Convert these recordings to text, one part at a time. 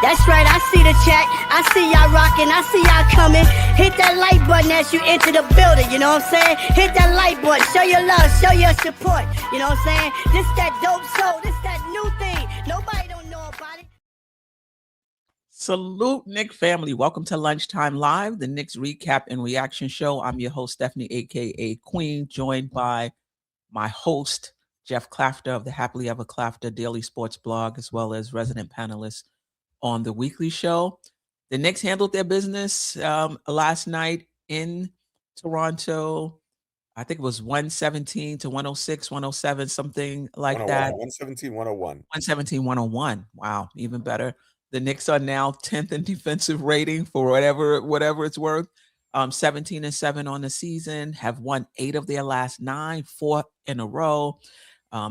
That's right, I see the chat. I see y'all rocking. I see y'all coming. Hit that like button as you enter the building. You know what I'm saying? Hit that like button. Show your love. Show your support. You know what I'm saying? This that dope soul. This that new thing. Nobody don't know about it. Salute, Knick family. Welcome to Lunchtime Live, the Knicks recap and reaction show. I'm your host, Stephanie, a.k.a. Queen, joined by my host, Jeff Klafter of the Happily Ever Klafter Daily Sports Blog, as well as resident panelist on the weekly show. The Knicks handled their business last night in Toronto. I think it was 117 to 106, 107, something like that. 117, 101. 117, 101. Wow, even better. The Knicks are now 10th in defensive rating for whatever it's worth. 17-7 on the season, have won 8 of their last 9, 4 in a row.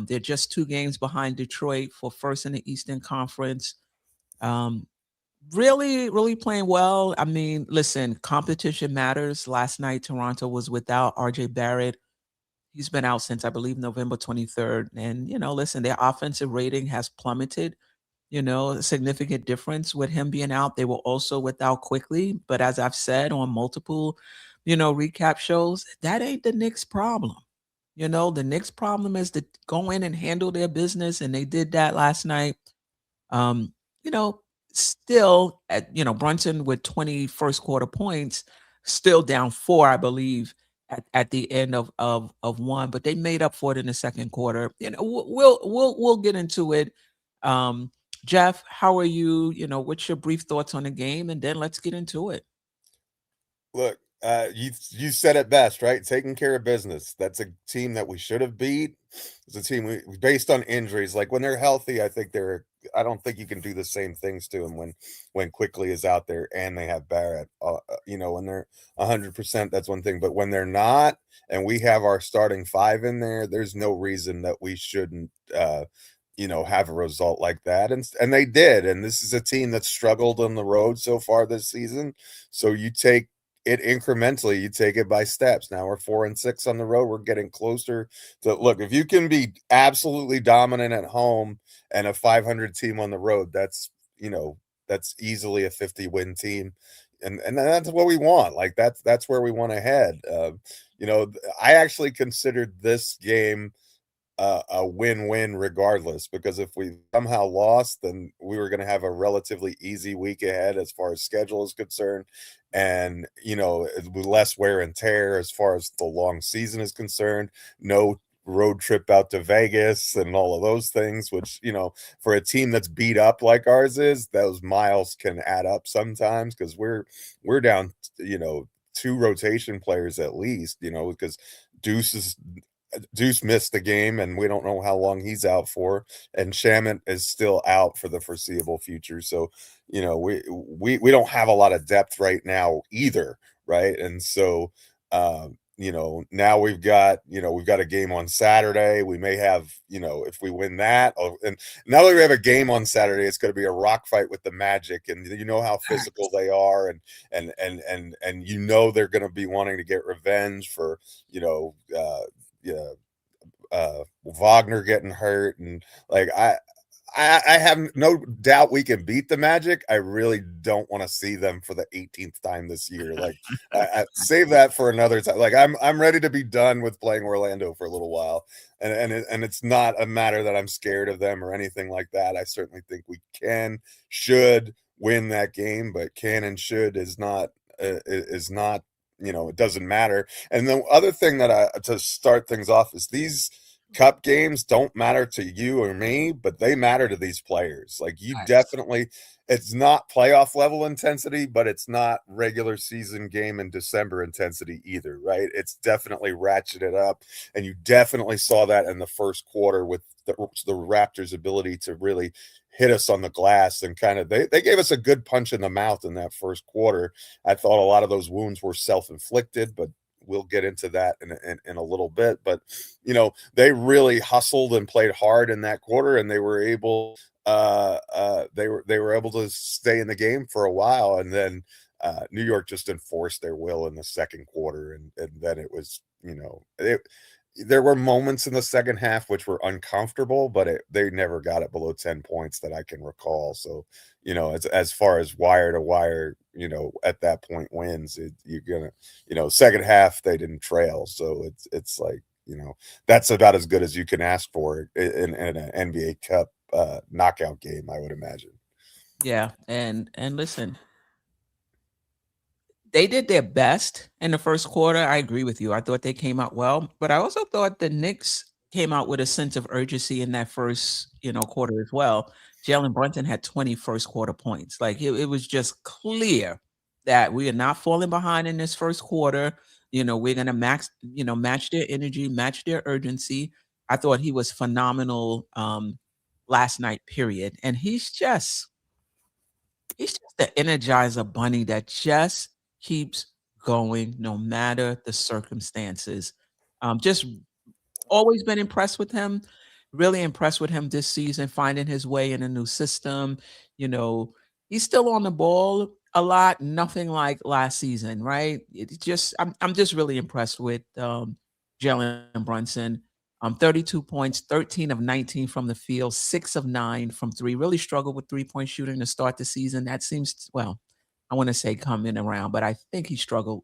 They're just 2 games behind Detroit for first in the Eastern Conference. Really playing well. I mean, listen, competition matters. Last night, Toronto was without RJ Barrett. He's been out since, I believe, November 23rd. And, listen, their offensive rating has plummeted. A significant difference with him being out. They were also without Quickly. But as I've said on multiple, recap shows, that ain't the Knicks' problem. The Knicks' problem is to go in and handle their business. And they did that last night. Still at, Brunson with 20 first quarter points, still down 4, I believe, at the end of 1, but they made up for it in the second quarter. We'll get into it. Jeff, how are you? What's your brief thoughts on the game? And then let's get into it. Look, you said it best, right? Taking care of business. That's a team that we should have beat. It's a team based on injuries. Like when they're healthy, I don't think you can do the same things to them when Quickly is out there and they have Barrett. When they're 100%, that's one thing. But when they're not, and we have our starting 5 in there, there's no reason that we shouldn't have a result like that. And they did. And this is a team that's struggled on the road so far this season. So you take it incrementally, you take it by steps. Now we're 4-6 on the road. We're getting closer to, look, if you can be absolutely dominant at home and a 500 team on the road, that's easily a 50-win team. And that's what we want. Like that's where we want to head. I actually considered this game a win-win regardless, because if we somehow lost, then we were going to have a relatively easy week ahead as far as schedule is concerned, and less wear and tear as far as the long season is concerned. No road trip out to Vegas and all of those things, which for a team that's beat up like ours is, those miles can add up sometimes, because we're down 2 rotation players at least, because Deuce missed the game, and we don't know how long he's out for, and Shamet is still out for the foreseeable future. So, we don't have a lot of depth right now either, right? And so, now we've got a game on Saturday. We may have, if we win that, and now that we have a game on Saturday, it's going to be a rock fight with the Magic, and how physical they are, and they're going to be wanting to get revenge for Wagner getting hurt, and like I have no doubt we can beat the Magic. I really don't want to see them for the 18th time this year. Like I save that for another time. Like I'm ready to be done with playing Orlando for a little while, and it's not a matter that I'm scared of them or anything like that. I certainly think we should win that game, but can and should is not it doesn't matter. And the other thing that to start things off is these cup games don't matter to you or me, but they matter to these players. Like you definitely, it's not playoff level intensity, but it's not regular season game in December intensity either, right? It's definitely ratcheted up. And you definitely saw that in the first quarter with the Raptors' ability to really hit us on the glass, and kind of they gave us a good punch in the mouth in that first quarter. I thought a lot of those wounds were self-inflicted, but we'll get into that in a little bit. But they really hustled and played hard in that quarter, and they were able they were able to stay in the game for a while, and then New York just enforced their will in the second quarter, and then it was there were moments in the second half which were uncomfortable, but they never got it below 10 points that I can recall. So, as far as wire to wire, at that point wins, you're gonna, second half they didn't trail. So it's like, that's about as good as you can ask for in an NBA Cup knockout game, I would imagine. Yeah, and listen, they did their best in the first quarter. I agree with you. I thought they came out well, but I also thought the Knicks came out with a sense of urgency in that first, quarter as well. Jalen Brunson had 20 first quarter points. Like it was just clear that we are not falling behind in this first quarter. We're gonna match their energy, match their urgency. I thought he was phenomenal last night, period. And he's just the energizer bunny that just keeps going no matter the circumstances. Just always been impressed with him. Really impressed with him this season, finding his way in a new system. You know, he's still on the ball a lot, nothing like last season, right? It's just I'm just really impressed with Jalen Brunson. 32 points, 13 of 19 from the field, 6 of 9 from three. Really struggled with three-point shooting to start the season. That seems, well, I want to say coming around, but I think he struggled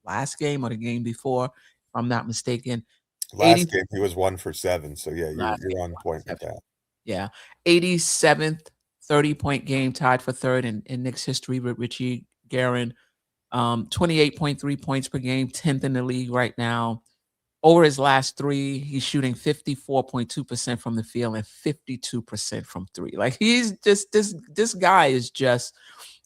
last game or the game before, if I'm not mistaken. 80 Last game he was 1 for 7. So yeah, last game, you're on point with 7. that. Yeah. 87th 30-point game, tied for third in Knicks history with Richie Guerin. 28.3 points per game, 10th in the league right now. Over his last three, he's shooting 54.2% from the field and 52% from three. Like he's just this guy is just,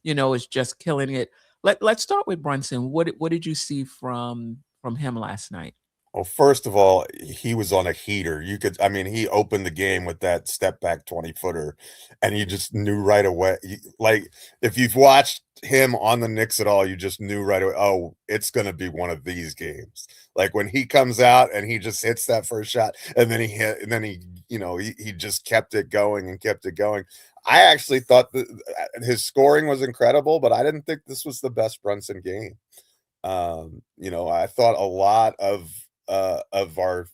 is just killing it. Let's start with Brunson. What did you see from him last night? Well, first of all, he was on a heater. I mean, he opened the game with that step back 20-footer, and you just knew right away. Like, if you've watched him on the Knicks at all, you just knew right away, oh, it's going to be one of these games. Like when he comes out and he just hits that first shot, and then he hit, and then he just kept it going and kept it going. I actually thought that his scoring was incredible, but I didn't think this was the best Brunson game. I thought a lot of our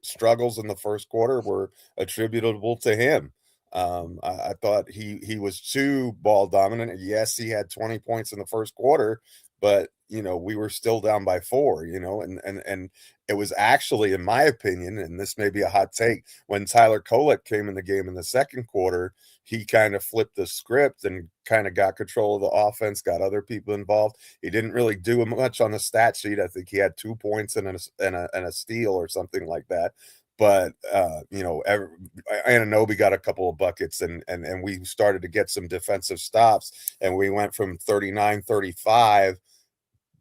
struggles in the first quarter were attributable to him. I thought he was too ball dominant. Yes, he had 20 points in the first quarter, but we were still down by 4. And it was actually, in my opinion, and this may be a hot take, when Tyler Kolek came in the game in the second quarter, he kind of flipped the script and kind of got control of the offense, got other people involved. He didn't really do much on the stat sheet. I think he had 2 points and a steal or something like that. But Anunoby got a couple of buckets, and we started to get some defensive stops, and we went from 39-35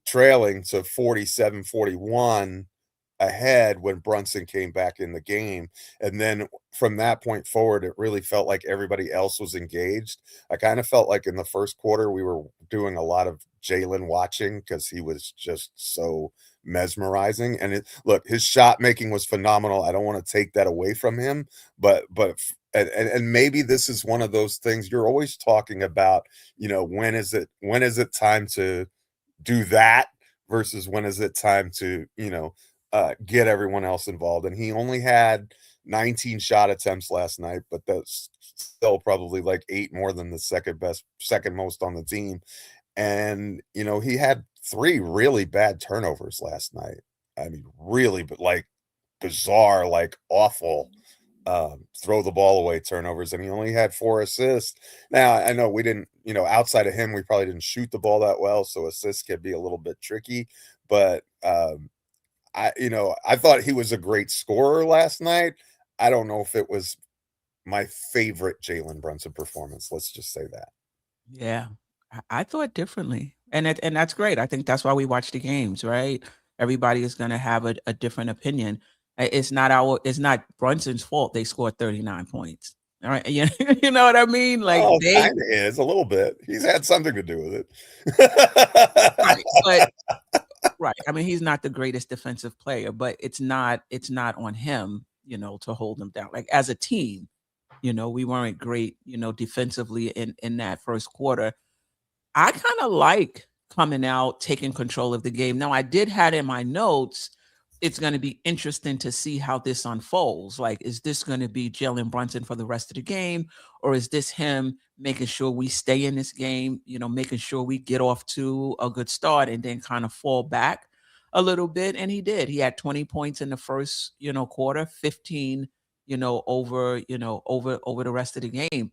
trailing to 47-41 ahead when Brunson came back in the game. And then from that point forward, it really felt like everybody else was engaged. I kind of felt like in the first quarter, we were doing a lot of Jalen watching because he was just so mesmerizing. And look, his shot making was phenomenal. I don't want to take that away from him, but and maybe this is one of those things you're always talking about, when is it time to do that versus when is it time to, get everyone else involved. And he only had 19 shot attempts last night, but that's still probably like 8 more than the second most on the team. And, he had 3 really bad turnovers last night. I mean, really, but like bizarre, like awful throw the ball away turnovers, and he only had 4 assists. Now, I know we didn't, outside of him, we probably didn't shoot the ball that well, so assists can be a little bit tricky, but I thought he was a great scorer last night. I don't know if it was my favorite Jalen Brunson performance. Let's just say that. Yeah, I thought differently, and that's great. I think that's why we watch the games, right? Everybody is going to have a different opinion. It's not Brunson's fault they scored 39 points. All right, you know what I mean? Like Oh, they kind of is a little bit. He's had something to do with right, it. but right. I mean, he's not the greatest defensive player, but it's not on him, to hold them down. Like as a team, we weren't great, defensively in that first quarter. I kind of like coming out, taking control of the game. Now, I did have in my notes it's going to be interesting to see how this unfolds. Like, is this going to be Jalen Brunson for the rest of the game, or is this him making sure we stay in this game, making sure we get off to a good start and then kind of fall back a little bit? And he did. He had 20 points in the first, quarter, 15, over the rest of the game.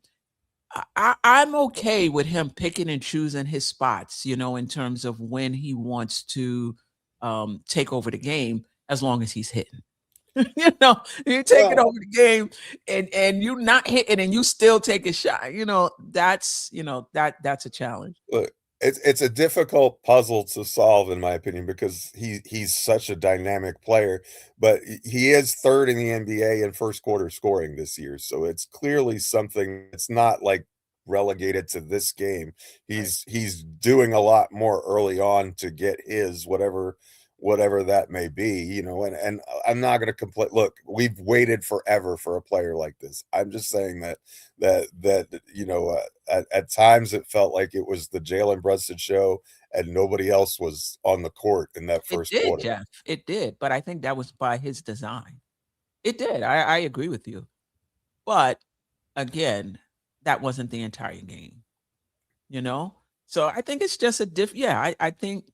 I'm okay with him picking and choosing his spots, in terms of when he wants to take over the game, as long as he's hitting. You're taking Well, over the game and you not hitting and you still take a shot. That's a challenge. look, it's a difficult puzzle to solve, in my opinion, because he's such a dynamic player, but he is third in the NBA in first quarter scoring this year. So it's clearly something. It's not like relegated to this game. He's doing a lot more early on to get his whatever that may be, and I'm not going to complain. Look, we've waited forever for a player like this. I'm just saying that at times it felt like it was the Jalen Brunson show and nobody else was on the court in that It first did, quarter. Jeff. It did. But I think that was by his design. It did. I agree with you. But again, that wasn't the entire game, you know? So I think it's just a yeah, I think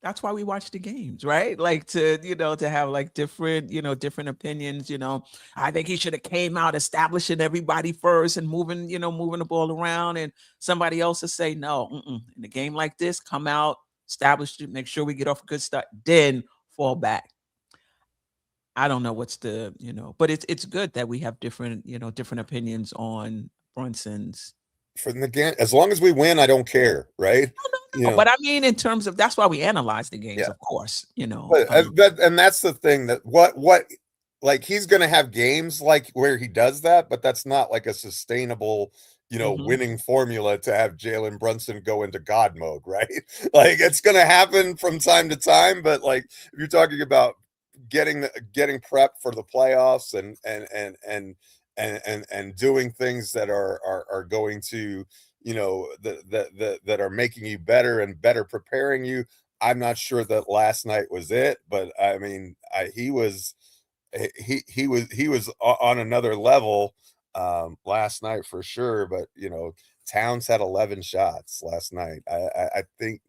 that's why we watch the games, right? Like to have like different opinions, I think he should have came out establishing everybody first and moving the ball around, and somebody else to say no, in a game like this, come out, establish it, make sure we get off a good start, then fall back. I don't know what's but it's good that we have different opinions on Brunson's. From the game, as long as we win, I don't care, right? No, but I mean, in terms of that's why we analyze the games, Yeah. of course. And that's the thing, that what like, he's going to have games like where he does that, but that's not like a sustainable, winning formula to have Jalen Brunson go into God mode, right? Like, it's going to happen from time to time, but like, if you're talking about getting prepped for the playoffs and doing things that are going to, that are making you better and better preparing you, I'm not sure that last night was it, but I mean, he was on another level last night for sure. But Towns had 11 shots last night. I think,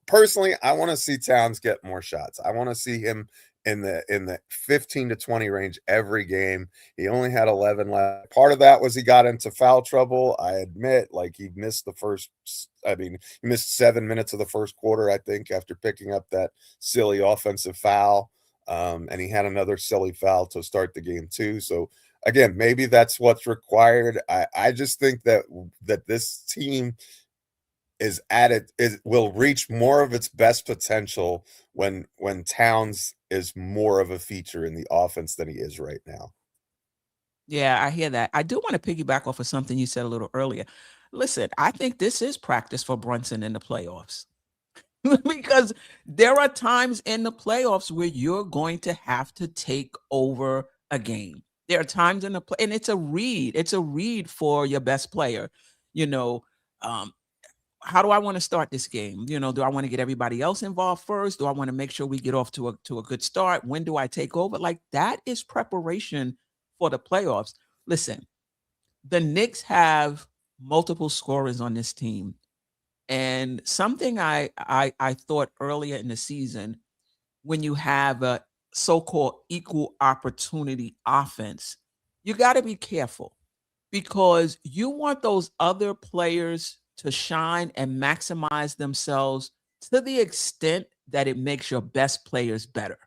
personally, I want to see Towns get more shots. I want to see him in the 15 to 20 range every game. He only had 11 left. Part of that was he got into foul trouble. I admit, like, he missed he missed 7 minutes of the first quarter, I think, after picking up that silly offensive foul. And he had another silly foul to start the game too. So again, maybe that's what's required. I just think that this team will reach more of its best potential when Towns is more of a feature in the offense than he is right now. Yeah, I hear that. I do want to piggyback off of something you said a little earlier. Listen, I think this is practice for Brunson in the playoffs. Because there are times in the playoffs where you're going to have to take over a game. There are times in the play, and it's a read. It's a read for your best player. You know, um, how do I want to start this game? Do I want to get everybody else involved first? Do I want to make sure we get off to a good start? When do I take over? Like, that is preparation for the playoffs. Listen, the Knicks have multiple scorers on this team. And something I thought earlier in the season, when you have a so-called equal opportunity offense, you got to be careful, because you want those other players to shine and maximize themselves to the extent that it makes your best players better.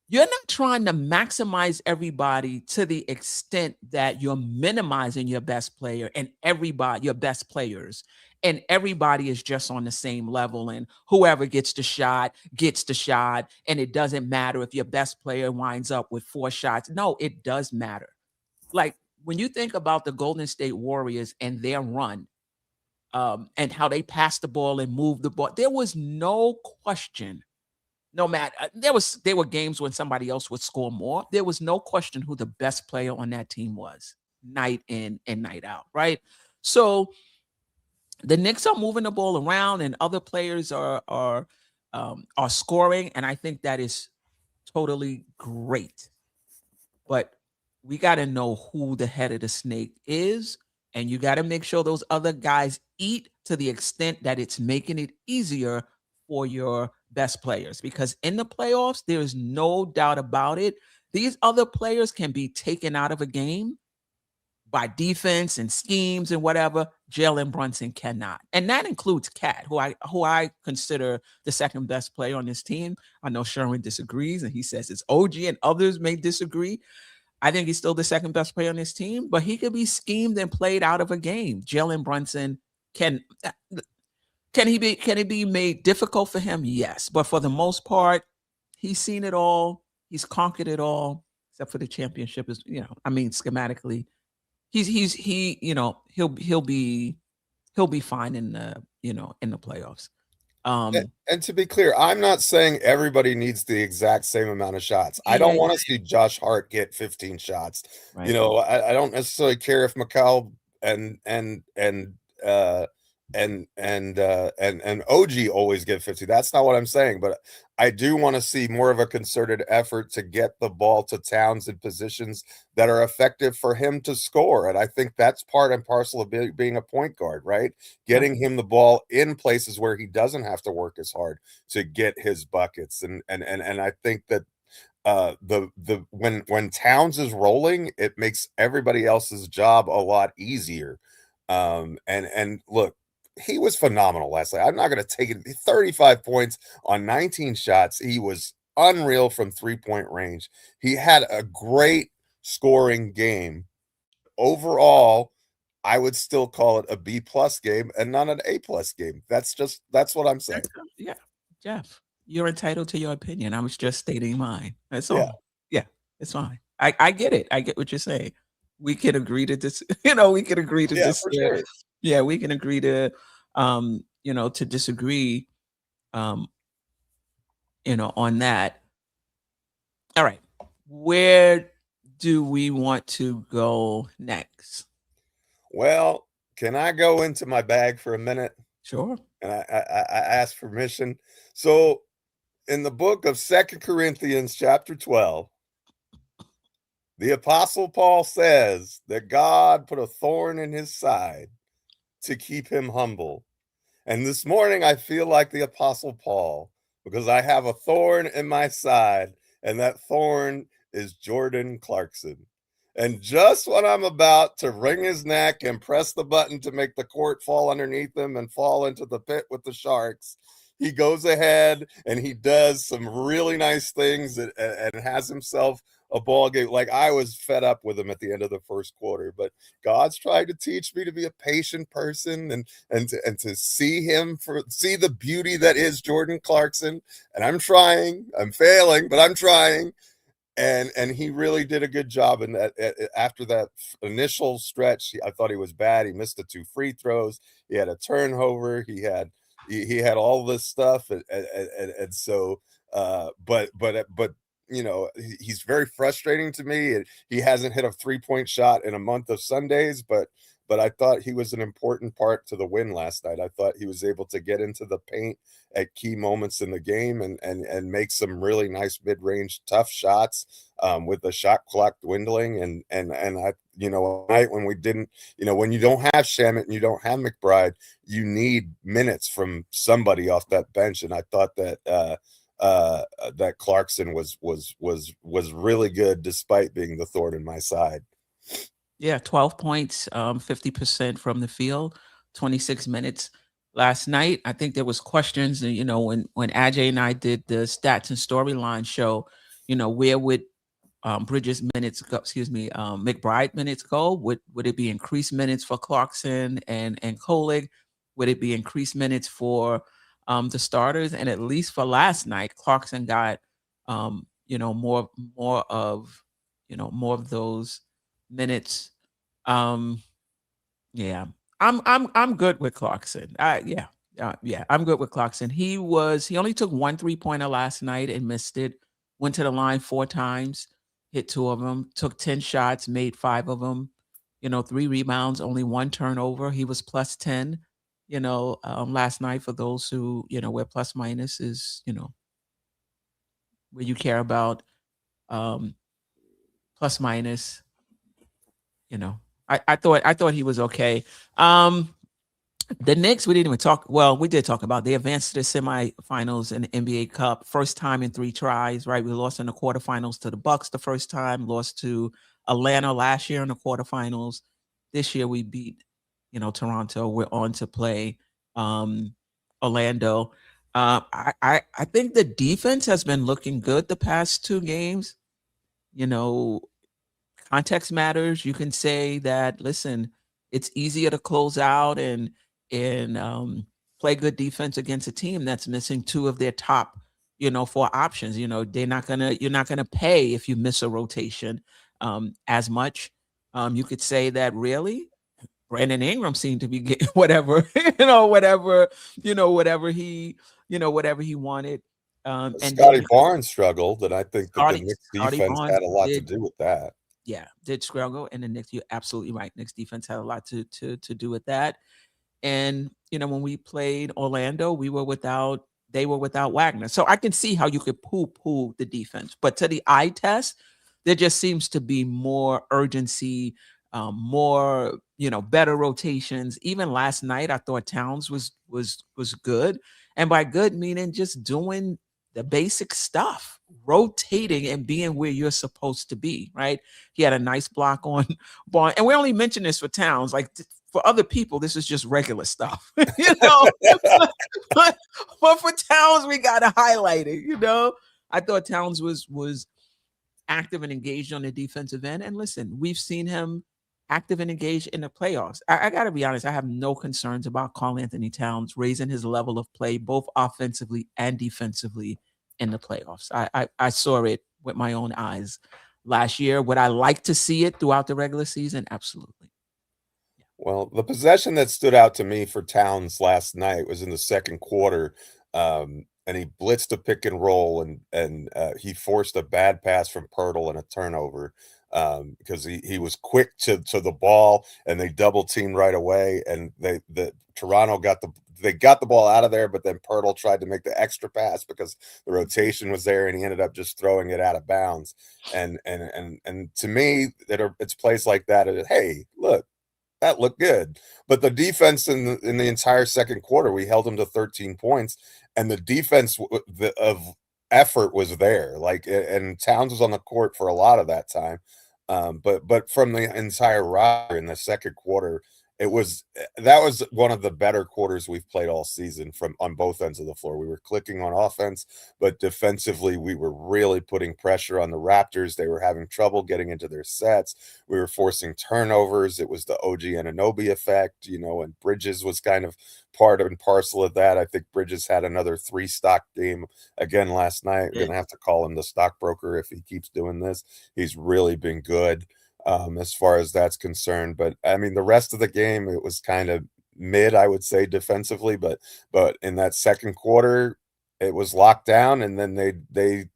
You're not trying to maximize everybody to the extent that you're minimizing your best player and your best players, and everybody is just on the same level, and whoever gets the shot, and it doesn't matter if your best player winds up with 4 shots. No, it does matter. Like, when you think about the Golden State Warriors and their run, and how they passed the ball and moved the ball, there was no question. No matter, there were games when somebody else would score more. There was no question who the best player on that team was, night in and night out, right? So the Knicks are moving the ball around, and other players are are scoring, and I think that is totally great. But we got to know who the head of the snake is, and you got to make sure those other guys eat to the extent that it's making it easier for your best players. Because in the playoffs, there is no doubt about it. These other players can be taken out of a game by defense and schemes and whatever. Jalen Brunson cannot, and that includes Cat, who I consider the second best player on this team. I know Sherwin disagrees, and he says it's OG, and others may disagree. I think he's still the second best player on this team, but he could be schemed and played out of a game. Jalen Brunson can he be made difficult for him? Yes, but for the most part, he's seen it all. He's conquered it all, except for the championship. Is I mean, schematically, he'll be fine in the in the playoffs. And to be clear, I'm not saying everybody needs the exact same amount of shots. I don't want to see Josh Hart get 15 shots. Right. I don't necessarily care if McCall and OG always get 50. That's not what I'm saying, but I do want to see more of a concerted effort to get the ball to Towns in positions that are effective for him to score. And I think that's part and parcel of being a point guard, right? Getting him the ball in places where he doesn't have to work as hard to get his buckets. And I think that when Towns is rolling, it makes everybody else's job a lot easier. And look, he was phenomenal last night. I'm not going to take it. 35 points on 19 shots. He was unreal from 3-point range. He had a great scoring game. Overall, I would still call it a B+ game and not an A+ game. That's what I'm saying. Yeah, Jeff, you're entitled to your opinion. I was just stating mine. That's all. Yeah, it's fine. I get it. I get what you're saying. We can agree to this. We can agree to this. For sure. Yeah, we can agree to, to disagree, on that. All right. Where do we want to go next? Well, can I go into my bag for a minute? Sure. And I ask permission. So in the book of 2 Corinthians chapter 12, the Apostle Paul says that God put a thorn in his side to keep him humble. And this morning, I feel like the Apostle Paul, because I have a thorn in my side, and that thorn is Jordan Clarkson. And just when I'm about to wring his neck and press the button to make the court fall underneath him and fall into the pit with the Sharks, he goes ahead and he does some really nice things and has himself a ball game. Like, I was fed up with him at the end of the first quarter, but God's tried to teach me to be a patient person and to see the beauty that is Jordan Clarkson. And I'm trying. I'm failing, but I'm trying. And he really did a good job in that. After that initial stretch, I thought he was bad. He missed the 2 free throws. He had a turnover. He had all this stuff, and so but he's very frustrating to me. He hasn't hit a 3-point shot in a month of Sundays, but I thought he was an important part to the win last night. I thought he was able to get into the paint at key moments in the game and make some really nice mid-range tough shots with the shot clock dwindling. And I, night when we didn't, when you don't have Shamet and you don't have McBride, you need minutes from somebody off that bench. And I thought that that Clarkson was really good despite being the thorn in my side. Yeah, 12 points, 50% from the field, 26 minutes last night. I think there was questions, when Ajay and I did the stats and storyline show, where would Bridges minutes go, McBride minutes go? Would it be increased minutes for Clarkson and Kolig? Would it be increased minutes for the starters? And at least for last night, Clarkson got more of those minutes. Yeah, I'm good with Clarkson. I'm good with Clarkson. He only took 1 3-pointer last night and missed it. Went to the line 4 times, hit 2 of them, took 10 shots, made 5 of them. 3 rebounds, only 1 turnover. He was plus 10. last night. For those who, where plus minus is, where you care about um, plus minus, you know, I thought he was okay. Um, the Knicks, we didn't even talk. Well, we did talk about they advanced to the semifinals in the NBA Cup, first time in 3 tries. Right, we lost in the quarterfinals to the Bucks the first time, lost to Atlanta last year in the quarterfinals. This year we beat, Toronto. We're on to play um, Orlando. I think the defense has been looking good the past 2 games. You know, Context matters. You can say that, listen, it's easier to close out and play good defense against a team that's missing 2 of their top, 4 options. You're not gonna pay if you miss a rotation as much. You could say that really Brandon Ingram seemed to be getting whatever, whatever he wanted. And then Scotty Barnes struggled, and I think that the Knicks Scotty defense Barnes had a lot to did do with that. did struggle, and the Knicks. You're absolutely right. Knicks defense had a lot to do with that. And when we played Orlando, they were without Wagner. So I can see how you could poo the defense, but to the eye test, there just seems to be more urgency, more better rotations. Even last night, I thought Towns was good, and by good meaning just doing the basic stuff, rotating and being where you're supposed to be. Right? He had a nice block on Barnes, and we only mention this for Towns. Like for other people, this is just regular stuff, but for Towns, we gotta highlight it. I thought Towns was active and engaged on the defensive end. And listen, we've seen him active and engaged in the playoffs. I got to be honest, I have no concerns about Karl Anthony Towns raising his level of play, both offensively and defensively in the playoffs. I saw it with my own eyes last year. Would I like to see it throughout the regular season? Absolutely. Well, the possession that stood out to me for Towns last night was in the second quarter, and he blitzed a pick and roll, and he forced a bad pass from Pirtle and a turnover because he was quick to the ball, and they double teamed right away, and the Toronto got the ball out of there, but then Pirtle tried to make the extra pass because the rotation was there, and he ended up just throwing it out of bounds. And to me, it's plays like that. Hey, look, that looked good. But the defense in the entire second quarter, we held them to 13 points, and the defense of effort was there. Like, and Towns was on the court for a lot of that time. But from the entire roster in the second quarter, that was one of the better quarters we've played all season from on both ends of the floor. We were clicking on offense, but defensively we were really putting pressure on the Raptors. They were having trouble getting into their sets. We were forcing turnovers. It was the OG Anunoby effect, and Bridges was kind of part and parcel of that. I think Bridges had another 3 stock game again last night. We're gonna have to call him the stockbroker if he keeps doing this. He's really been good as far as that's concerned. But I mean, the rest of the game, it was kind of mid, I would say, defensively. But in that second quarter, it was locked down, and then they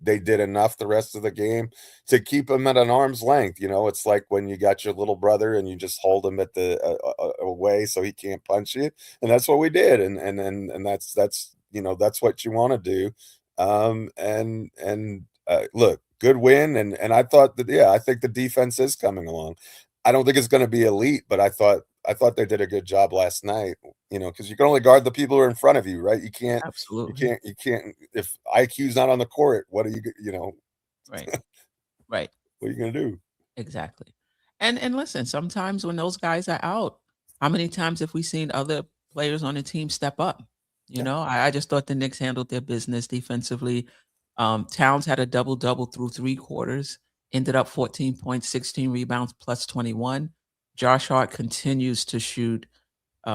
did enough the rest of the game to keep him at an arm's length. It's like when you got your little brother and you just hold him at the away so he can't punch you, and that's what we did. And that's what you want to do. Look, good win, and I thought that, I think the defense is coming along. I don't think it's going to be elite, but I thought they did a good job last night. Because you can only guard the people who are in front of you, right? Absolutely. You can't. If IQ's not on the court, what are you? Right. Right. What are you going to do? Exactly. And listen, sometimes when those guys are out, how many times have we seen other players on the team step up? I just thought the Knicks handled their business defensively. Towns had a double-double through 3 quarters, ended up 14 points, 16 rebounds, plus 21. Josh Hart continues to shoot He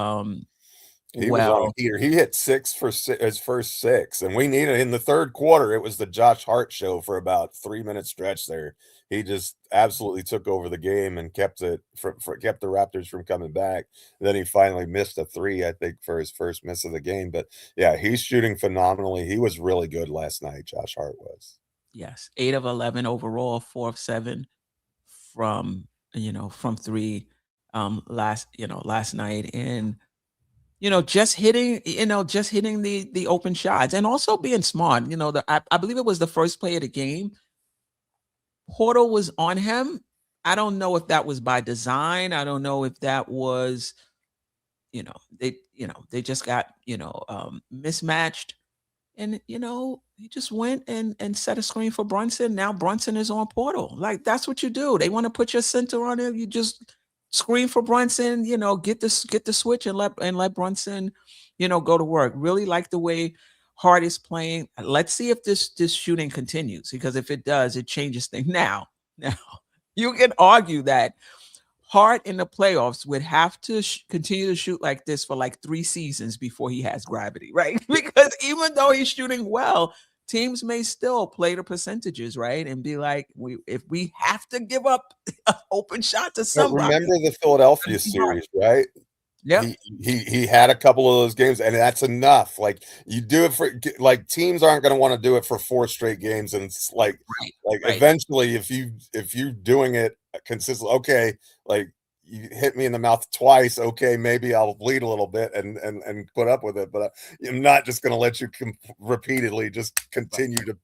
was on a well. heater. He hit 6 for his first 6, and we needed in the third quarter. It was the Josh Hart show for about 3 minute stretch there. He just absolutely took over the game and kept kept the Raptors from coming back. And then he finally missed a 3, I think, for his first miss of the game. But yeah, he's shooting phenomenally. He was really good last night. Josh Hart was. Yes, 8 of 11 overall, 4 of 7 from from 3 last night. And just hitting, the open shots and also being smart. I believe it was the first play of the game. Portal was on him. I don't know if that was by design. I don't know if that was, they just got, mismatched. And he just went and set a screen for Brunson. Now Brunson is on Portal. Like, that's what you do. They want to put your center on him. You just screen for Brunson. Get the switch and let Brunson, go to work. Really like the way Hart is playing. Let's see if this shooting continues, because if it does, it changes things. Now, you can argue that Hart in the playoffs would have to continue to shoot like this for like 3 seasons before he has gravity, right? Because even though he's shooting well, teams may still play the percentages, right? And be like, if we have to give up an open shot to But somebody. remember the Philadelphia series, right? Yeah. He had a couple of those games, and that's enough. Like, you do it for, like, teams aren't going to want to do it for 4 straight games, and it's like Right. eventually, if you're doing it consistently, okay, like, you hit me in the mouth twice, okay, maybe I'll bleed a little bit and put up with it, but I'm not just going to let you repeatedly just continue to,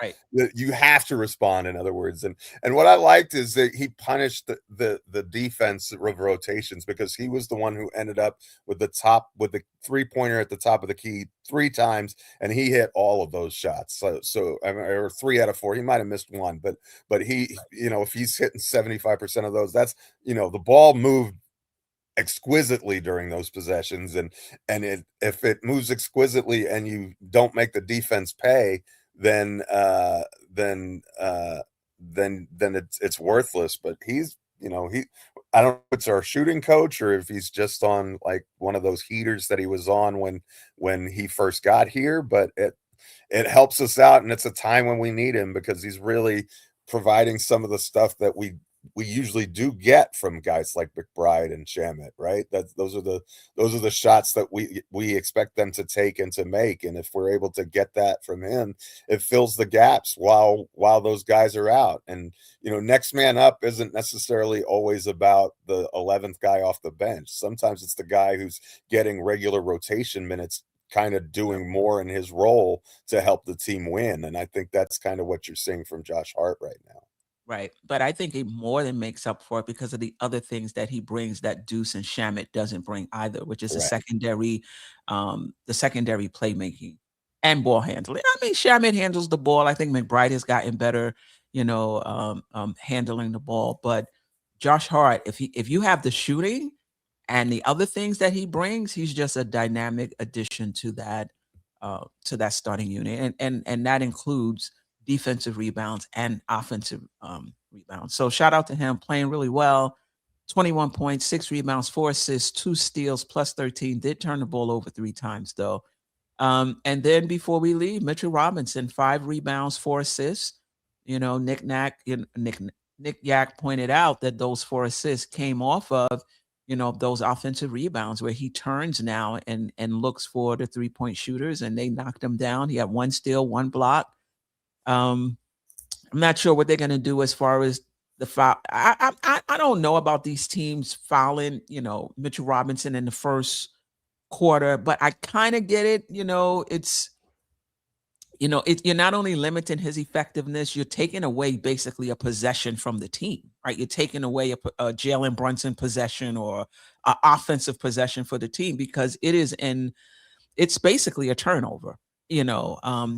Right. you have to respond, in other words. And what I liked is that he punished the defense of rotations, because he was the one who ended up with the 3-pointer at the top of the key 3 times, and he hit all of those shots. So I mean, or 3 out of 4. He might have missed one, but he, if he's hitting 75% of those, that's, the ball moved exquisitely during those possessions, and if it moves exquisitely and you don't make the defense pay, then it's worthless. But he's, I don't know if it's our shooting coach or if he's just on like one of those heaters that he was on when he first got here, but it helps us out, and it's a time when we need him, because he's really providing some of the stuff that we usually do get from guys like McBride and Shamet, right? Those are the shots that we expect them to take and to make, and if we're able to get that from him, it fills the gaps while those guys are out. And next man up isn't necessarily always about the 11th guy off the bench. Sometimes it's the guy who's getting regular rotation minutes, kind of doing more in his role to help the team win. And I think that's kind of what you're seeing from Josh Hart right now. Right. But I think he more than makes up for it because of the other things that he brings that Deuce and Shamet doesn't bring either, which is the secondary playmaking and ball handling. I mean, Shamet handles the ball. I think McBride has gotten better, handling the ball. But Josh Hart, if you have the shooting and the other things that he brings, he's just a dynamic addition to that starting unit, and that includes defensive rebounds and offensive rebounds. So shout out to him, playing really well. 21 points, 6 rebounds, 4 assists, 2 steals, plus 13. Did turn the ball over 3 times though. And then before we leave, Mitchell Robinson, 5 rebounds, 4 assists. Nick Yak pointed out that those 4 assists came off of those offensive rebounds where he turns now and looks for the 3-point shooters, and they knocked him down. He had 1 steal, 1 block. I'm not sure what they're going to do as far as the foul. I don't know about these teams fouling, Mitchell Robinson in the first quarter, but I kind of get it. It's, you're not only limiting his effectiveness, you're taking away basically a possession from the team, right? You're taking away a Jalen Brunson possession or an offensive possession for the team, because it's basically a turnover,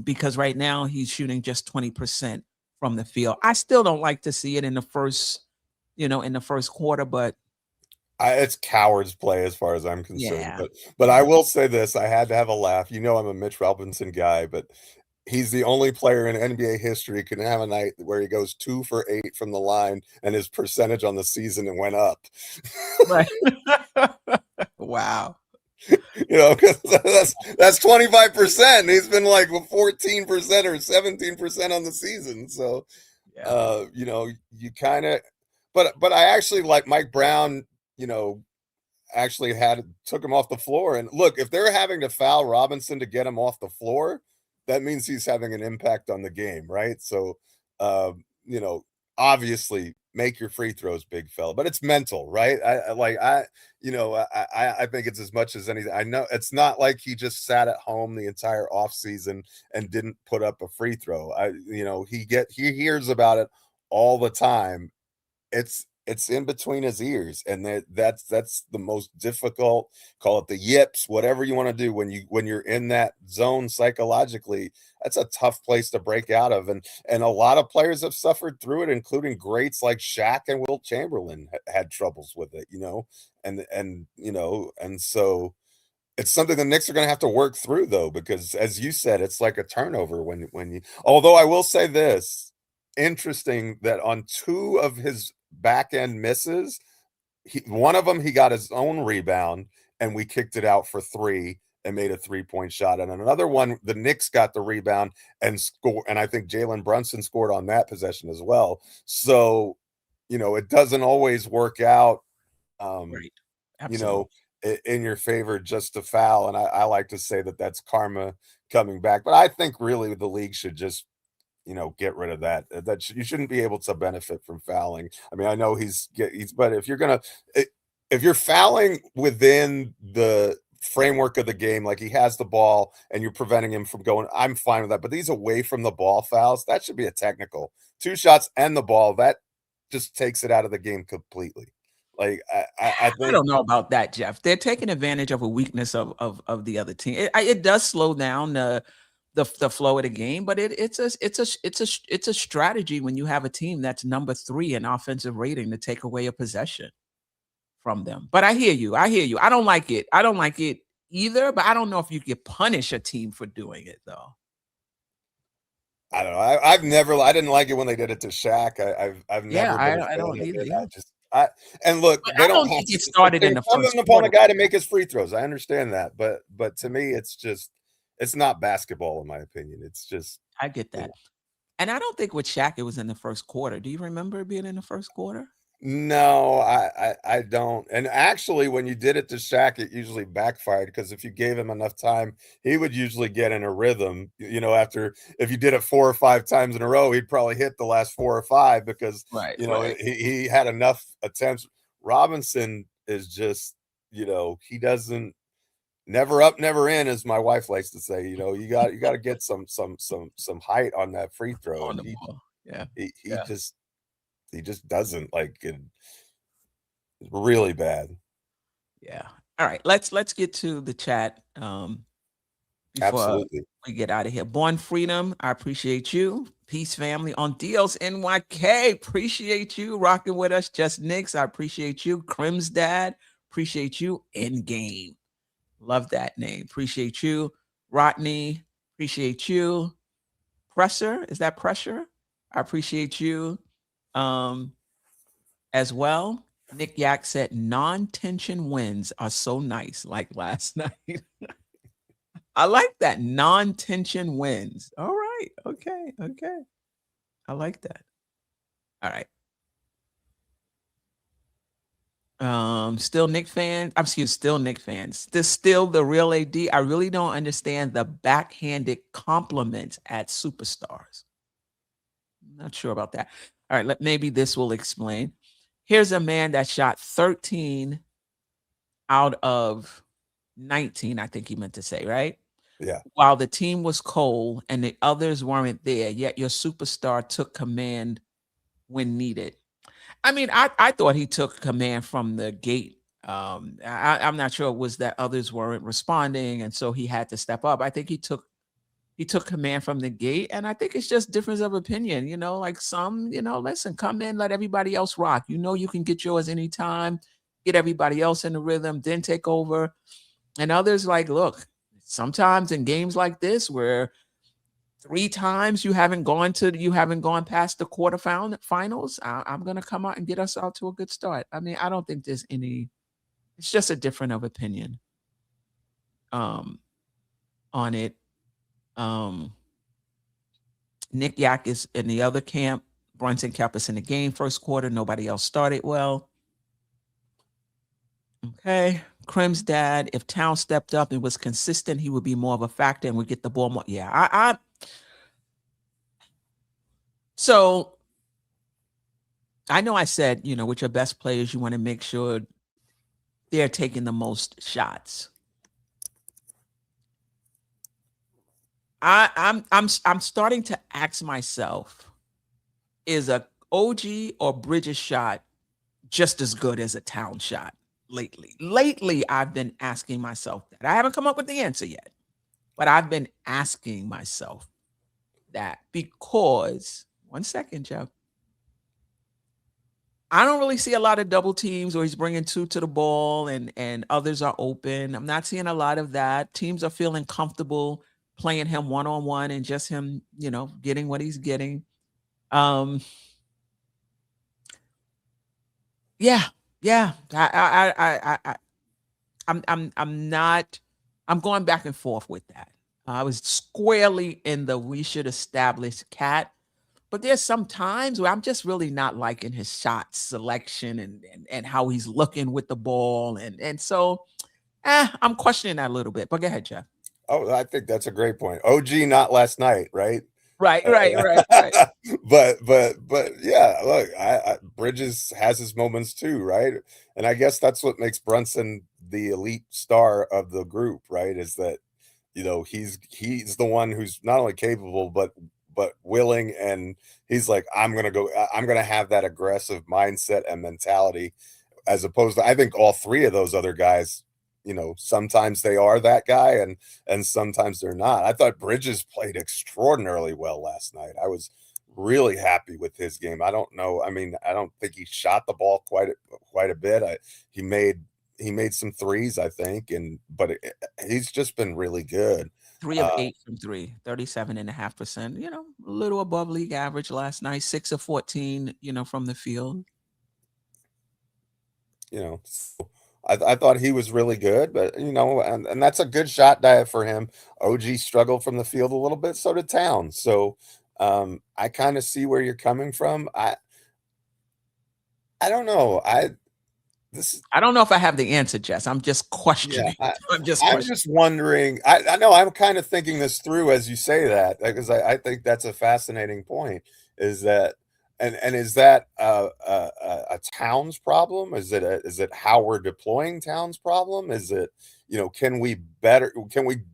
because right now he's shooting just 20% from the field. I still don't like to see it in the first quarter, but It's coward's play as far as I'm concerned. Yeah. But I will say this, I had to have a laugh. I'm a Mitch Robinson guy, but he's the only player in NBA history can have a night where he goes 2 for 8 from the line and his percentage on the season and went up. right. Wow. Because that's 25%. He's been like 14% or 17% on the season. So, Yeah. you kind of, but I actually like Mike Brown, actually took him off the floor. And look, if they're having to foul Robinson to get him off the floor, that means he's having an impact on the game, right? So, obviously make your free throws, big fella. But it's mental, right? I think it's as much as anything. I know it's not like he just sat at home the entire offseason and didn't put up a free throw. He hears about it all the time. It's in between his ears, and that's the most difficult. Call it the yips, whatever you want to do when you're in that zone psychologically. That's a tough place to break out of, and a lot of players have suffered through it, including greats like Shaq and Wilt Chamberlain had troubles with it, and so it's something the Knicks are going to have to work through, though, because as you said, it's like a turnover when you. Although I will say this, interesting that on 2 of his back end misses, one of them he got his own rebound and we kicked it out for 3 and made a 3-point shot, and another one the Knicks got the rebound and score, and I think Jalen Brunson scored on that possession as well. So it doesn't always work out. Right. Absolutely. In your favor just to foul, and I like to say that that's karma coming back. But I think really the league should just get rid of that. You shouldn't be able to benefit from fouling. I mean, I know but if you're fouling within the framework of the game, like he has the ball and you're preventing him from going, I'm fine with that. But these away from the ball fouls, that should be a technical. 2 shots and the ball, that just takes it out of the game completely. Like I think, I don't know about that, Jeff. They're taking advantage of a weakness of the other team. It does slow down the flow of the game, but it's a strategy when you have a team that's number 3 in offensive rating to take away a possession from them. But I hear you. I don't like it. I don't like it either, but I don't know if you could punish a team for doing it though. I don't know. I didn't like it when they did it to Shaq. I've never been a I fan don't of either. it. Yeah. And look, But they I don't don't have think to. it started in the first Upon quarter. a guy to make his free throws. I understand that, but to me, it's not basketball in my opinion. It's just I get that. And I don't think with Shaq it was in the first quarter. Do you remember it being in the first quarter? No, I don't. And actually, when you did it to Shaq, it usually backfired because if you gave him enough time, he would usually get in a rhythm. After if you did it 4 or 5 times in a row, he'd probably hit the last 4 or 5 because Right. he had enough attempts. Robinson is just he doesn't never up, never in, as my wife likes to say. You got to get some height on that free throw, On and the ball. Yeah. he just doesn't like it. Really bad. Yeah. All right. Let's get to the chat before Absolutely. we get out of here. Born Freedom, I appreciate you. Peace family on Deals NYK. Appreciate you rocking with us. Just Knicks, I appreciate you. Crim's dad, appreciate you. Endgame. Love that name. Appreciate you. Rodney, appreciate you. Pressure, is that Pressure? I appreciate you. As well, Nick Yak said non-tension wins are so nice, like last night. I like that. Non-tension wins. All right. Okay. I like that. All right. Still Nick fans. Still Nick fans. This still the real AD. I really don't understand the backhanded compliments at superstars. Not sure about that. All right, maybe this will explain. Here's a man that shot 13 out of 19, I think he meant to say, right? Yeah. While the team was cold and the others weren't there, yet your superstar took command when needed. I mean, I thought he took command from the gate. I'm not sure it was that others weren't responding, and so he had to step up. I think he took command from the gate, and I think it's just difference of opinion. Like some, listen, come in, let everybody else rock. You can get yours anytime, get everybody else in the rhythm, then take over. And others like, look, sometimes in games like this where 3 times you haven't gone past the quarterfinals, I'm going to come out and get us out to a good start. I mean, I don't think there's any, it's just a difference of opinion on it. Nick Yak is in the other camp. Brunson kept us in the game first quarter. Nobody else started well. Okay. Crim's dad, if Town stepped up and was consistent, he would be more of a factor and would get the ball more. Yeah, so I know I said, with your best players, you want to make sure they're taking the most shots. I'm starting to ask myself, is a OG or Bridges shot just as good as a Town shot lately? Lately, I've been asking myself that. I haven't come up with the answer yet, but I've been asking myself that because, one second, Jeff, I don't really see a lot of double teams where he's bringing two to the ball and others are open. I'm not seeing a lot of that. Teams are feeling comfortable playing him one-on-one and just him, getting what he's getting. Um, yeah, yeah. I'm not. I'm going back and forth with that. I was squarely in the we should establish cat, but there's some times where I'm just really not liking his shot selection and how he's looking with the ball, and so I'm questioning that a little bit. But go ahead, Jeff. Oh, I think that's a great point. OG, not last night, right? Right, right, right, right. But yeah, look, Bridges has his moments too, right? And I guess that's what makes Brunson the elite star of the group, right? Is that he's the one who's not only capable but willing, and he's like, I'm gonna have that aggressive mindset and mentality, as opposed to, I think all three of those other guys, sometimes they are that guy and sometimes they're not. I thought Bridges played extraordinarily well last night. I was really happy with his game. I don't know. I mean, I don't think he shot the ball quite a bit. He made some threes, I think, but he's just been really good. 3 of 8 from 3, 37.5%, a little above league average last night, 6 of 14, from the field. So I thought he was really good, but and that's a good shot diet for him. OG struggled from the field a little bit, so did Town. So I kind of see where you're coming from. I don't know. I don't know if I have the answer, Jess. I'm just Yeah, questioning. I'm just I'm questioning. just wondering. I know I'm kind of thinking this through as you say that, because I think that's a fascinating point. Is that and is that a Towns problem? Is it how we're deploying Towns problem? Is it can we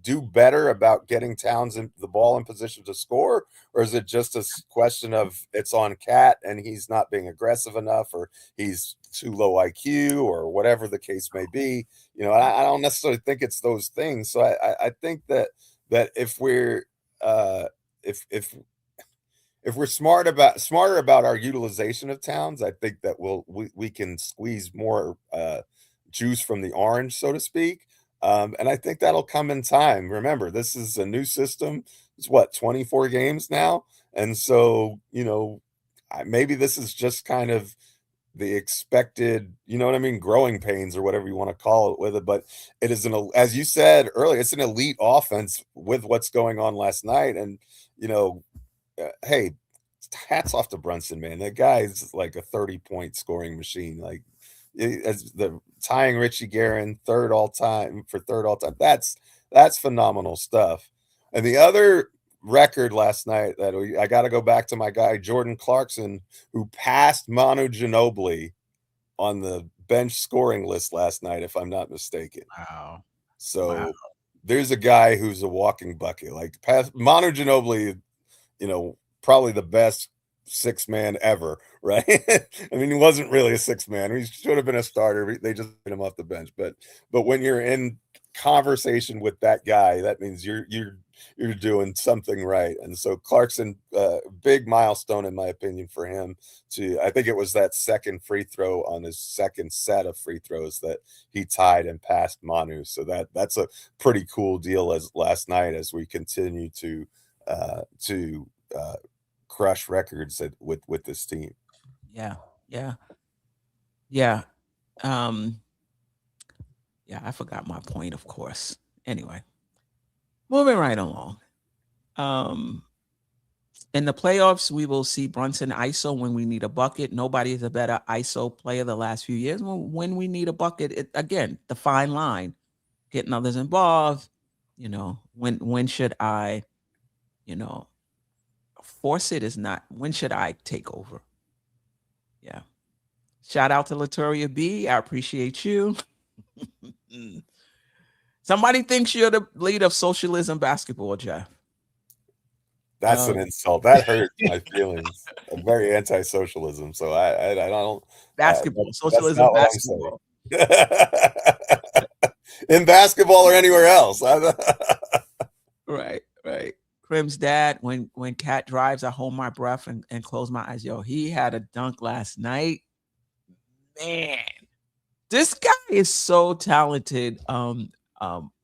do better about getting Towns in the ball in position to score, or is it just a question of it's on Cat and he's not being aggressive enough, or he's too low IQ, or whatever the case may be? I don't necessarily think it's those things. So I think that if we're if we're smarter about our utilization of Towns, I think that we can squeeze more juice from the orange, so to speak. And I think that'll come in time. Remember, this is a new system. It's what, 24 games now, and so maybe this is just kind of the expected, what I mean, growing pains or whatever you want to call it with it. But it is as you said earlier, it's an elite offense with what's going on last night. And, hey, hats off to Brunson, man. That guy is like a 30-point scoring machine. Like, as the tying Richie Guerin third all time. That's phenomenal stuff. And the other record last night that I got to go back to my guy Jordan Clarkson, who passed Manu Ginobili on the bench scoring list last night, if I'm not mistaken. Wow. So there's a guy who's a walking bucket. Like, past Manu Ginobili, probably the best six man ever, right? I mean, he wasn't really a six man. He should have been a starter. They just put him off the bench. But when you're in conversation with that guy, that means you're doing something right. And so Clarkson, big milestone in my opinion for him. I think it was that second free throw on his second set of free throws that he tied and passed Manu. So that's a pretty cool deal as last night, as we continue to crush records with this team. Yeah, yeah, yeah. Yeah, I forgot my point, of course. Anyway, moving right along. In the playoffs, we will see Brunson ISO when we need a bucket. Nobody is a better ISO player the last few years. When we need a bucket, again, the fine line, getting others involved. When should I, force it is not. When should I take over? Yeah. Shout out to Latoria B. I appreciate you. Somebody thinks you're the lead of socialism basketball, Geoff. That's an insult. That hurts my feelings. I'm very anti-socialism, so I don't. Basketball, That's socialism not what I'm saying. basketball. In basketball or anywhere else. Right. Crim's dad, when Cat drives, I hold my breath and close my eyes. Yo, he had a dunk last night. Man, this guy is so talented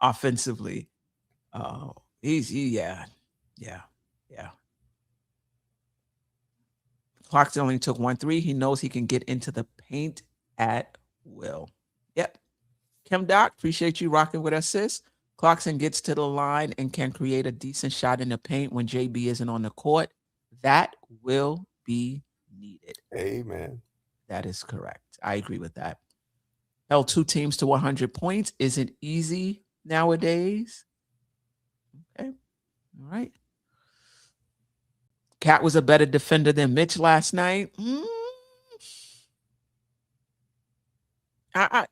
offensively. Yeah. Clarkson only took 1-3. He knows he can get into the paint at will. Yep. Kim Doc, appreciate you rocking with us, sis. Clarkson gets to the line and can create a decent shot in the paint when JB isn't on the court. That will be needed. Amen. That is correct. I agree with that. Held 2 teams to 100 points isn't easy nowadays. Okay. All right. Cat was a better defender than Mitch last night. And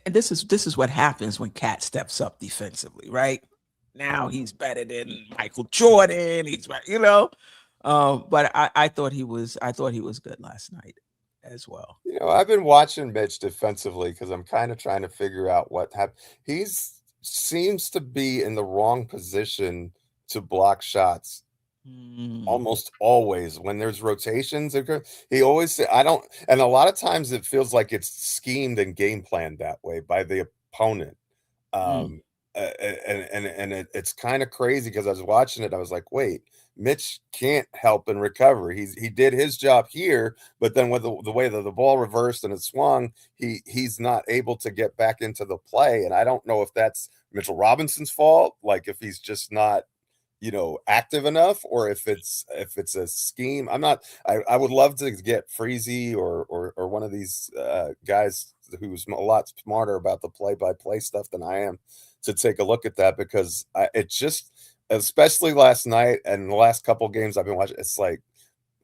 this is what happens when Cat steps up defensively, right? Now he's better than Michael Jordan. He's right, but I thought he was good last night as well. I've been watching Mitch defensively because I'm kind of trying to figure out what happened. He seems to be in the wrong position to block shots. Almost always when there's rotations, he always say, I don't, and a lot of times it feels like it's schemed and game planned that way by the opponent. And it's kind of crazy because I was watching it. I was like, wait, Mitch can't help and recover. He did his job here, but then with the way that the ball reversed and it swung, he's not able to get back into the play. And I don't know if that's Mitchell Robinson's fault, like if he's just not active enough, or if it's a scheme. I would love to get Freezy or one of these guys who's a lot smarter about the play-by-play stuff than I am to take a look at that, because it just, especially last night and the last couple games I've been watching, it's like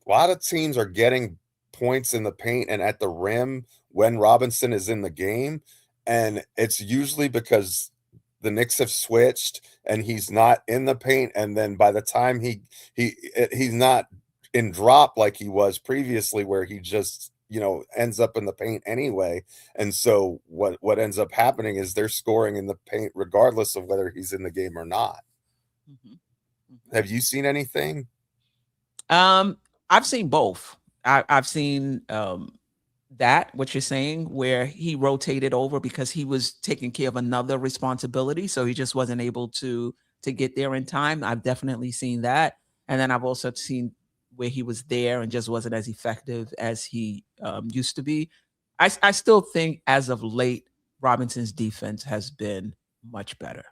a lot of teams are getting points in the paint and at the rim when Robinson is in the game, and it's usually because the Knicks have switched and he's not in the paint, and then by the time he's not in drop like he was previously, where he just ends up in the paint anyway. And so what ends up happening is they're scoring in the paint regardless of whether he's in the game or not. Have you seen anything? I've seen both. I've seen that, what you're saying, where he rotated over because he was taking care of another responsibility, so he just wasn't able to get there in time. I've definitely seen that. And then I've also seen where he was there and just wasn't as effective as he used to be. I still think as of late, Robinson's defense has been much better,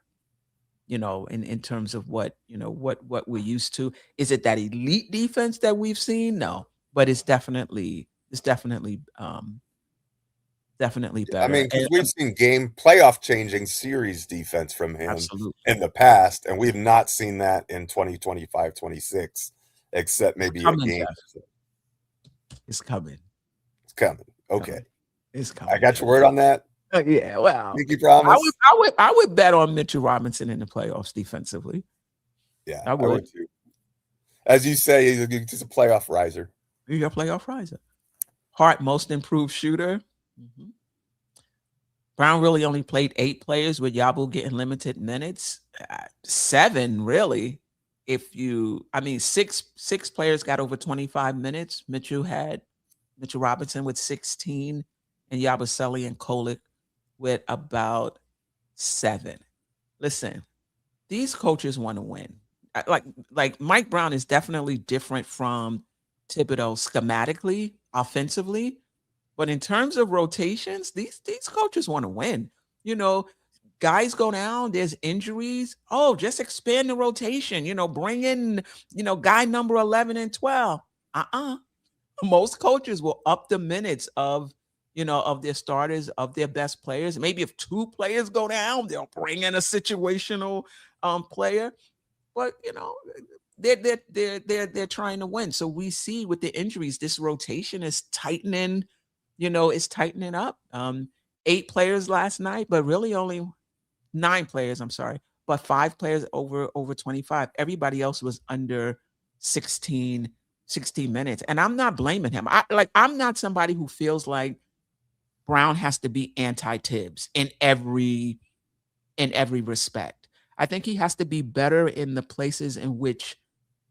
in terms of what we're used to. Is it that elite defense that we've seen? No, but it's definitely better. I mean, because we've seen playoff changing series defense from him Absolutely. in the past, and we've not seen that in 2025, 26, except maybe a game. It's coming. It's coming. Okay. It's coming. I got your word on that. Yeah, well, Pinky promise. I would bet on Mitchell Robinson in the playoffs defensively. Yeah, I would too. As you say, he's just a playoff riser. You're a playoff riser. Hart, most improved shooter. Brown really only played 8 players, with Yabu getting limited minutes. 7, really. Six players got over 25 minutes. Mitchell Robinson with 16, and Yabusele and Kolek with about 7. Listen, these coaches want to win. Like Mike Brown is definitely different from Thibodeau schematically, offensively, but in terms of rotations, these coaches want to win. Guys go down, there's injuries. Oh, just expand the rotation. Bring in guy number 11 and 12. Most coaches will up the minutes of their starters, of their best players. Maybe if 2 players go down, they'll bring in a situational player. But they're trying to win. So we see with the injuries, this rotation is tightening, it's tightening up. 8 players last night, but really only 9 players, I'm sorry, but 5 players over 25. Everybody else was under 16 minutes. And I'm not blaming him. I'm not somebody who feels like Brown has to be anti-Tibbs in every respect. I think he has to be better in the places in which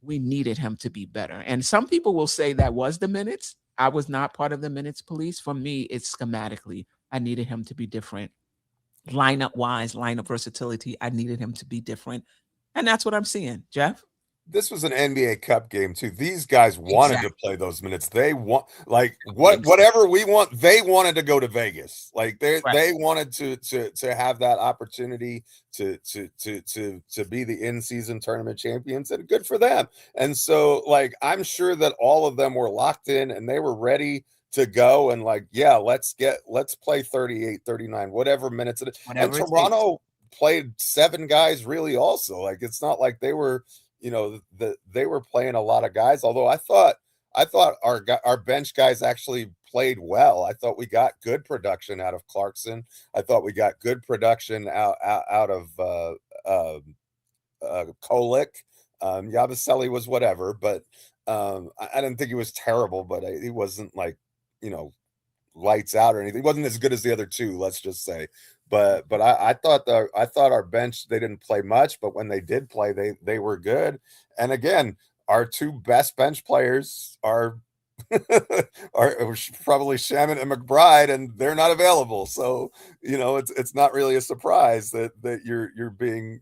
we needed him to be better. And some people will say that was the minutes. I was not part of the minutes police. For me, it's schematically. I needed him to be different. Lineup wise, lineup versatility, I needed him to be different. And that's what I'm seeing. Jeff? This was an NBA Cup game too. These guys wanted Exactly. to play those minutes. They want Exactly. whatever we want. They wanted to go to Vegas. Like Right. they wanted to have that opportunity to be the in-season tournament champions, and good for them. And so like I'm sure that all of them were locked in and they were ready to go, and like, yeah, let's play 38, 39, whatever minutes it is. And Whatever it takes. Toronto played 7 guys really also. Like it's not like they were, they were playing a lot of guys. Although I thought our bench guys actually played well. I thought we got good production out of Clarkson. I thought we got good production out of Kolick. Yabusele was whatever, but I didn't think he was terrible, but he wasn't like, lights out or anything. He wasn't as good as the other 2, let's just say. But I thought our bench, they didn't play much, but when they did play, they were good. And again, our 2 best bench players are probably Shaman and McBride, and they're not available. So it's not really a surprise that you're being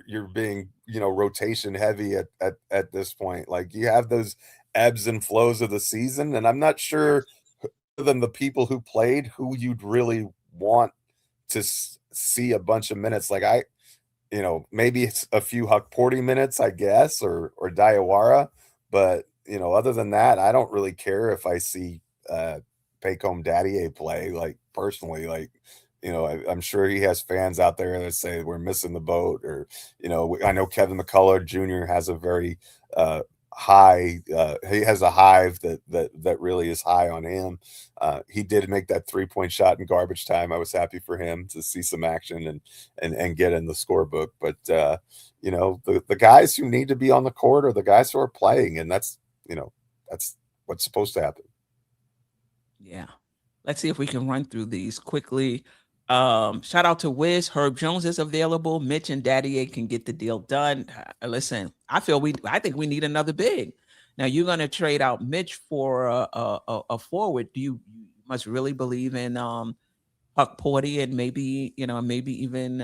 you're being rotation heavy at this point. Like you have those ebbs and flows of the season, and I'm not sure than the people who played who you'd really want to see a bunch of minutes. Like maybe it's a few Huckporty minutes, I guess, or Diawara, but other than that, I don't really care if I see Paycom Daddier play. Like personally, like I'm sure he has fans out there that say we're missing the boat, or I know Kevin McCullough Jr. has a very high he has a hive that really is high on him. He did make that 3-point shot in garbage time. I was happy for him to see some action and get in the scorebook. But the guys who need to be on the court are the guys who are playing, and that's what's supposed to happen. Yeah. Let's see if we can run through these quickly. Shout out to Wiz. Herb Jones is available. Mitch and Daddy can get the deal done. Listen, I think we need another big. Now you're going to trade out Mitch for a forward. You must really believe in Huckporty and maybe even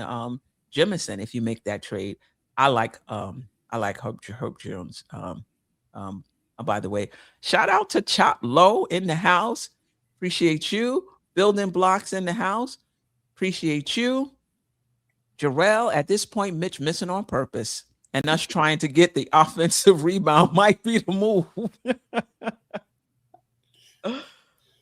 Jemison if you make that trade. I like Herb Jones. By the way, shout out to Chop Low in the house. Appreciate you. Building Blocks in the house. Appreciate you. Jerrell, at this point, Mitch missing on purpose. And us trying to get the offensive rebound might be the move.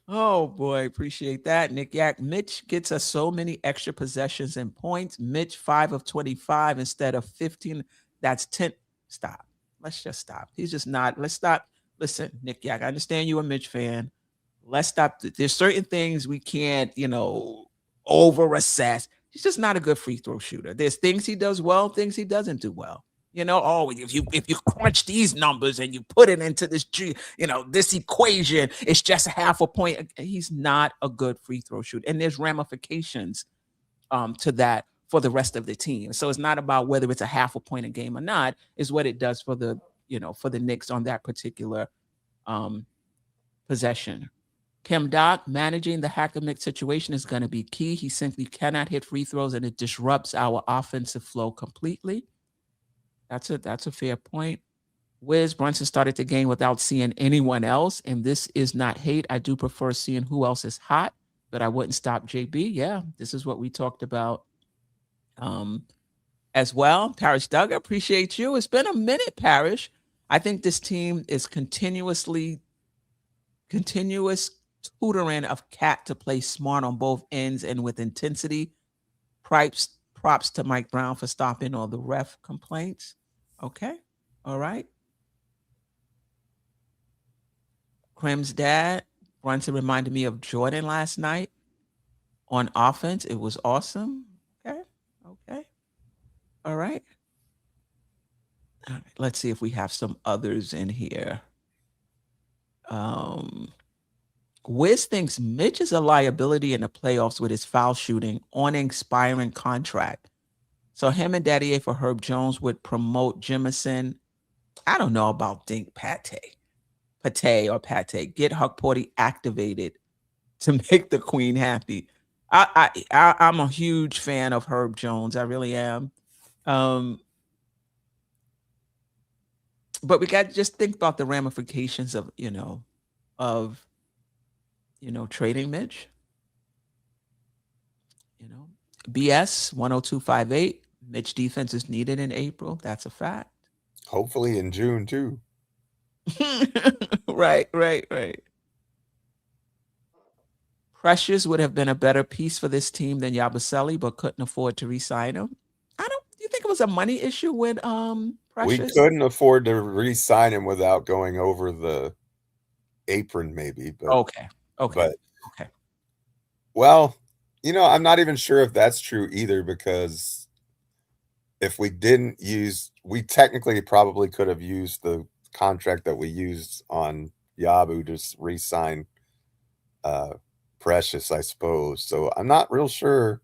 Oh, boy. Appreciate that. Nick Yak. Mitch gets us so many extra possessions and points. Mitch, 5 of 25 instead of 15. That's 10. Stop. Let's just stop. He's just not. Let's stop. Listen, Nick Yak, I understand you're a Mitch fan. Let's stop. There's certain things we can't, over assess. He's just not a good free throw shooter. There's things he does well, things he doesn't do well. If you crunch these numbers and you put it into this this equation, it's just half a point. He's not a good free throw shooter, and there's ramifications to that for the rest of the team. So it's not about whether it's a half a point a game or not. Is what it does for the Knicks on that particular possession. Kim Doc, managing the Hacker-Mick situation is going to be key. He simply cannot hit free throws, and it disrupts our offensive flow completely. That's a fair point. Wiz, Brunson started the game without seeing anyone else, and this is not hate. I do prefer seeing who else is hot, but I wouldn't stop JB. Yeah, this is what we talked about as well. Parrish Duggar, appreciate you. It's been a minute, Parrish. I think this team is continuous tutoring of Cat to play smart on both ends and with intensity. Price Props to Mike Brown for stopping all the ref complaints. Okay. All right. Crim's dad, Brunson, reminded me of Jordan last night on offense. It was awesome. Okay. Okay. All right. All right. Let's see if we have some others in here. Wiz thinks Mitch is a liability in the playoffs with his foul shooting on an expiring contract. So him and Daddy A for Herb Jones would promote Jemison. I don't know about Dink Pate. Get Huck Porty activated to make the queen happy. I'm a huge fan of Herb Jones. I really am. But we got to just think about the ramifications of trading Mitch. BS 10258. Mitch defense is needed in April. That's a fact. Hopefully in June too. Right. Precious would have been a better piece for this team than Yabusele, but couldn't afford to re-sign him. Do you think it was a money issue with Precious? We couldn't afford to re-sign him without going over the apron, maybe. But okay. Well, I'm not even sure if that's true either, because if we didn't use, we technically probably could have used the contract that we used on Yabu to re-sign Precious, I suppose. So I'm not real sure.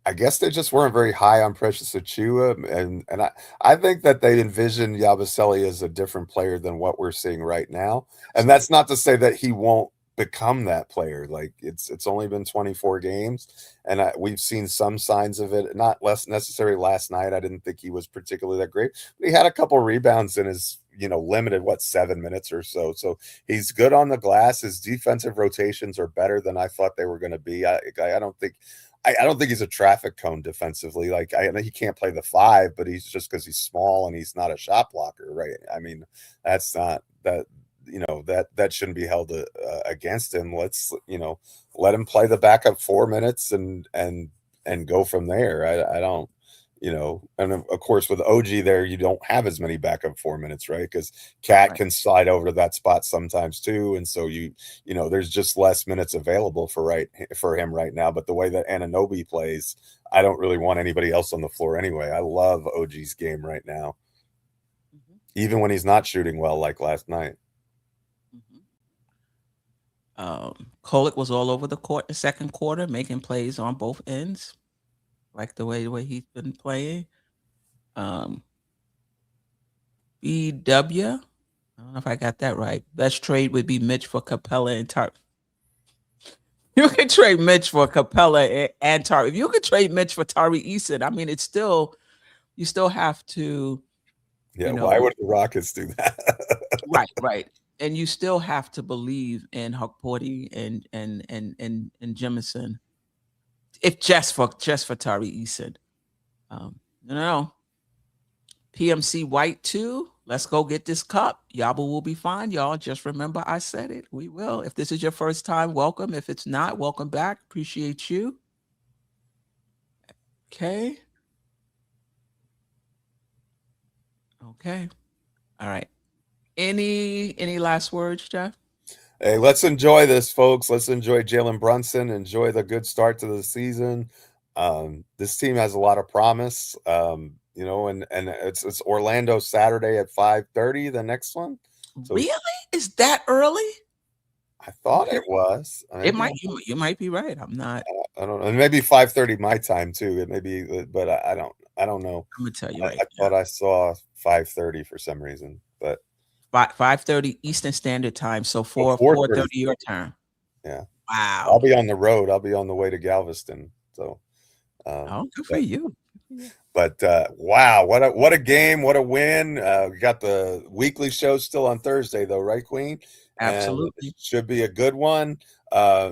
I guess they just weren't very high on Precious Achiuwa, and I think that they envision Yabusele as a different player than what we're seeing right now. And that's not to say that he won't become that player. Like it's only been 24 games, and we've seen some signs of it. Not less necessarily last night. I didn't think he was particularly that great, but he had a couple rebounds in his limited 7 minutes or so. So he's good on the glass. His defensive rotations are better than I thought they were going to be. I don't think he's a traffic cone defensively. Like I know he can't play the 5, but he's just because he's small and he's not a shot blocker, right? I mean, that's not that. That shouldn't be held against him. Let's let him play the backup 4 minutes and go from there. I don't and of course with OG there you don't have as many backup 4 minutes, right? Because Cat can slide over to that spot sometimes too, and so there's just less minutes available for him right now. But the way that Anunoby plays, I don't really want anybody else on the floor anyway. I love OG's game right now, even when he's not shooting well like last night. Kolek was all over the court the second quarter, making plays on both ends, like the way he's been playing. BW, I don't know if I got that right. Best trade would be Mitch for Capella and Tarp. You can trade Mitch for Capella and Tarp. If you could trade Mitch for Tari Eason, I mean, you still have to. Yeah, why would the Rockets do that? Right. And you still have to believe in Huck Porty and Jemison, if just for Tari Eason. No. PMC White 2. Let's go get this cup. Yabu will be fine, y'all. Just remember I said it. We will. If this is your first time, welcome. If it's not, welcome back. Appreciate you. Okay. All right. Any last words, Geoff? Hey, let's enjoy this, folks. Let's enjoy Jalen Brunson. Enjoy the good start to the season. This team has a lot of promise. And it's Orlando Saturday at 5:30. The next one. So really? Is that early? I thought it was. It might. You might be right. I'm not. I don't know. And maybe 5:30 my time too. It may be, but I don't know. I'm gonna tell you. I thought I saw 5:30 for some reason, but 5:30 Eastern Standard Time. So 4:30 your time. Yeah. Wow. I'll be on the road. I'll be on the way to Galveston. So. Good for you. But wow, what a game, what a win. We got the weekly show still on Thursday though, right, Queen? Absolutely. And should be a good one.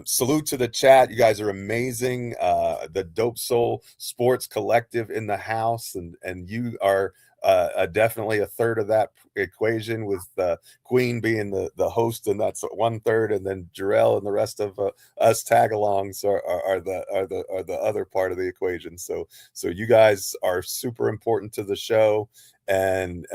Salute to the chat. You guys are amazing. The Dope Soul Sports Collective in the house, and you are definitely a third of that equation, with Queen being the host, and that's 1/3, and then Jerrell and the rest of us tag-alongs are the other part of the equation. So you guys are super important to the show, and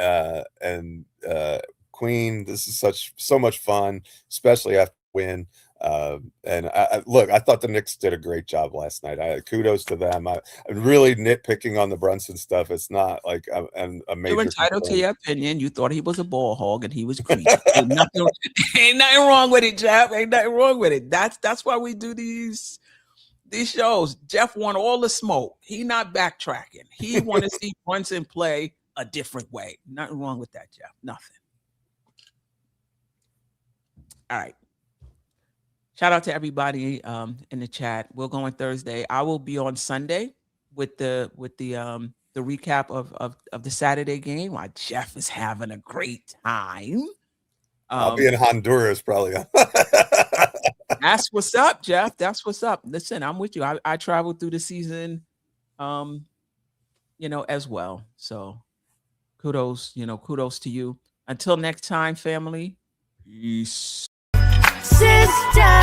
Queen, this is so much fun, especially after win. And I thought the Knicks did a great job last night. Kudos to them. I'm really nitpicking on the Brunson stuff. It's not like a major. You're entitled to your opinion. You thought he was a ball hog and he was greedy. ain't nothing wrong with it, Jeff. Ain't nothing wrong with it. That's why we do these shows. Jeff want all the smoke. He not backtracking. He want to see Brunson play a different way. Nothing wrong with that, Jeff. Nothing. All right. Shout out to everybody in the chat. We'll go on Thursday. I will be on Sunday with the recap of the Saturday game. While Jeff is having a great time. I'll be in Honduras probably. That's what's up, Jeff. That's what's up. Listen, I'm with you. I traveled through the season, as well. So kudos to you. Until next time, family. Peace. Sister,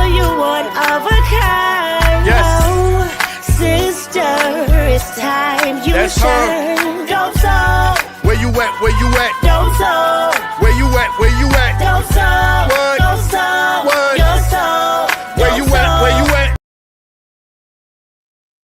you one of a kind. Yes. Sister, it's time you That's shine. Don't so. Where you at? Don't so.